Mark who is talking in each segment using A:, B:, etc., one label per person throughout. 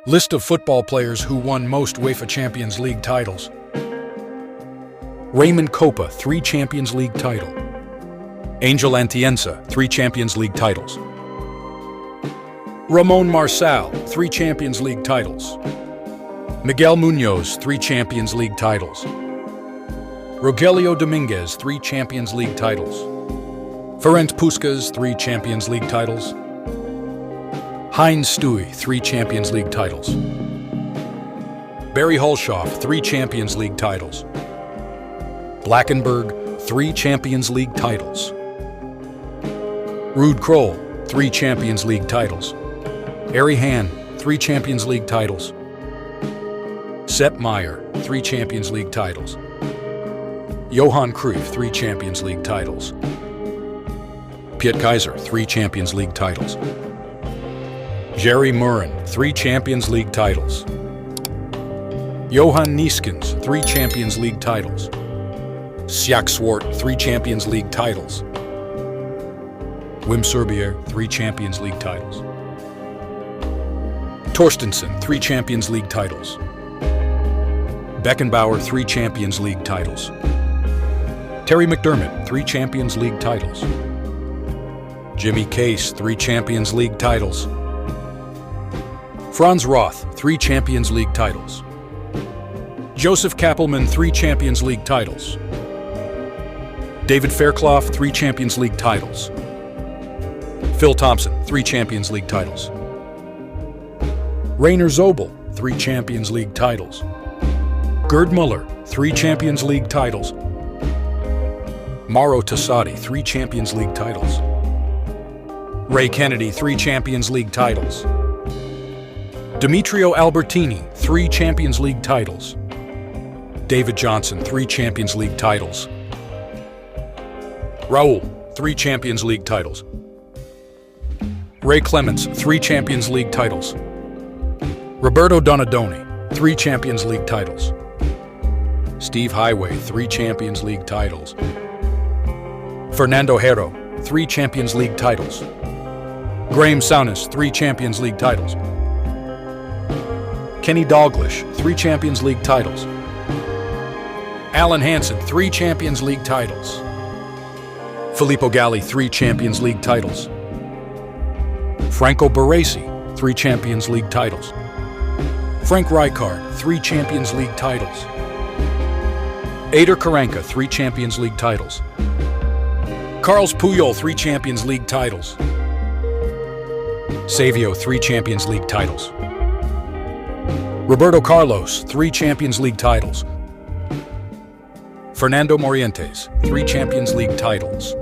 A: List of football players who won most UEFA Champions League titles. Raymond Kopa, 3 Champions League title. Angel Atienza, 3 Champions League titles. Ramon Marçal, 3 Champions League titles. Miguel Munoz, 3 Champions League titles. Rogelio Dominguez, 3 Champions League titles. Ferenc Puskás, 3 Champions League titles. Heinz Steui, 3 Champions League titles. Barry Hulshoff, 3 Champions League titles. Blackenberg, 3 Champions League titles. Ruud Krol, 3 Champions League titles. Harry Hahn, 3 Champions League titles. Sepp Maier, 3 Champions League titles. Johan Cruyff, 3 Champions League titles. Piet Kaiser, 3 Champions League titles. Jerry Murin, 3 Champions League titles. Johan Neeskens, 3 Champions League titles. Sjaak Zwart, 3 Champions League titles. Wim Sorbier, 3 Champions League titles. Torstensson, 3 Champions League titles. Beckenbauer, 3 Champions League titles. Terry McDermott, 3 Champions League titles. Jimmy Case, 3 Champions League titles. Franz Roth, 3 Champions League titles. Joseph Kappelman, 3 Champions League titles. David Fairclough, 3 Champions League titles. Phil Thompson, 3 Champions League titles. Rainer Zobel, 3 Champions League titles. Gerd Muller, 3 Champions League titles. Mauro Tassati, 3 Champions League titles. Ray Kennedy, 3 Champions League titles. Demetrio Albertini, 3 Champions League titles. David Johnson, 3 Champions League titles. Raul, 3 Champions League titles. Ray Clements, 3 Champions League titles. Roberto Donadoni, 3 Champions League titles. Steve Highway, 3 Champions League titles. Fernando Hierro, 3 Champions League titles. Graham Souness, 3 Champions League titles. Kenny Dalglish, 3 Champions League titles. Alan Hansen, 3 Champions League titles. Filippo Galli, 3 Champions League titles. Franco Baresi, 3 Champions League titles. Frank Rijkaard, 3 Champions League titles. Eder Karanka, 3 Champions League titles. Carles Puyol, 3 Champions League titles. Savio, 3 Champions League titles. Roberto Carlos, 3 Champions League titles. Fernando Morientes, 3 Champions League titles.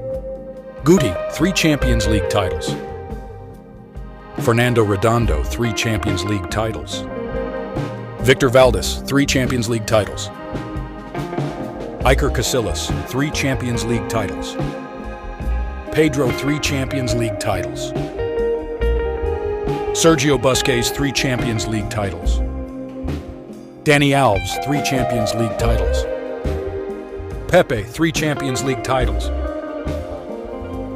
A: Guti, 3 Champions League titles. Fernando Redondo, 3 Champions League titles. Victor Valdés, 3 Champions League titles. Iker Casillas, 3 Champions League titles. Pedro, 3 Champions League titles. Sergio Busquets, 3 Champions League titles. Dani Alves, 3 Champions League titles. Pepe, 3 Champions League titles.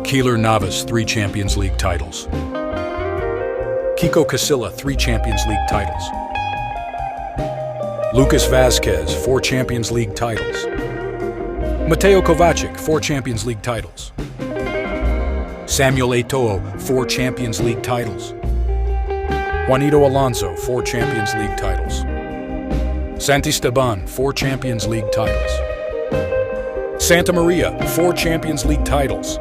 A: Keylor Navas, 3 Champions League titles. Kiko Casilla, 3 Champions League titles. Lucas Vazquez, 4 Champions League titles. Mateo Kovacic, 4 Champions League titles. Samuel Eto'o, 4 Champions League titles. Juanito Alonso, 4 Champions League titles. Santi Esteban, 4 Champions League titles. Santa Maria, 4 Champions League titles.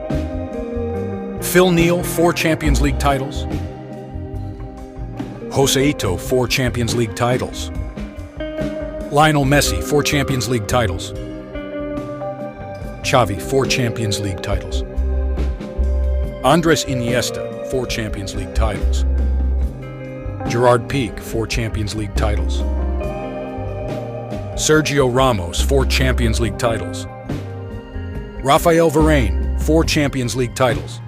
A: Phil Neal, 4 Champions League titles. Joseito, 4 Champions League titles. Lionel Messi, 4 Champions League titles. Xavi, 4 Champions League titles. Andres Iniesta, 4 Champions League titles. Gerard Pique, 4 Champions League titles. Sergio Ramos, 4 Champions League titles. Rafael Varane, 4 Champions League titles.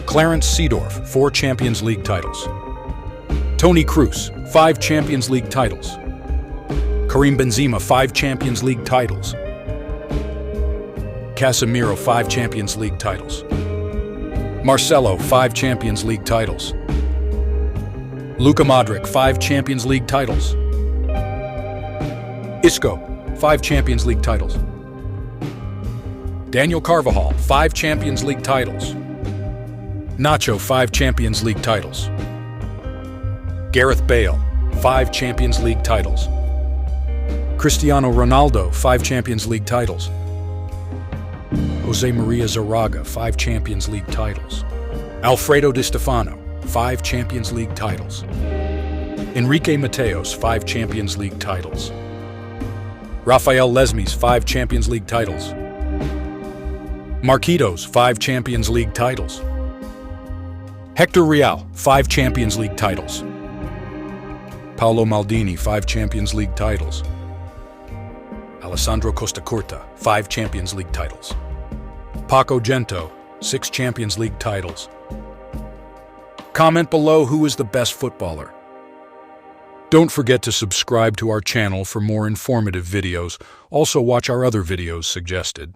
A: Clarence Seedorf, 4 Champions League titles. Toni Kroos, 5 Champions League titles. Karim Benzema, 5 Champions League titles. Casemiro, 5 Champions League titles. Marcelo, 5 Champions League titles. Luka Modric, 5 Champions League titles. Isco, 5 Champions League titles. Daniel Carvajal, 5 Champions League titles. Nacho, 5 Champions League titles. Gareth Bale, 5 Champions League titles. Cristiano Ronaldo, 5 Champions League titles. Jose Maria Zaraga, 5 Champions League titles. Alfredo Di Stefano, 5 Champions League titles. Enrique Mateos, 5 Champions League titles. Rafael Lesmes, 5 Champions League titles. Marquitos, 5 Champions League titles. Hector Real, 5 Champions League titles. Paolo Maldini, 5 Champions League titles. Alessandro Costacurta, 5 Champions League titles. Paco Gento, 6 Champions League titles. Comment below who is the best footballer. Don't forget to subscribe to our channel for more informative videos. Also watch our other videos suggested.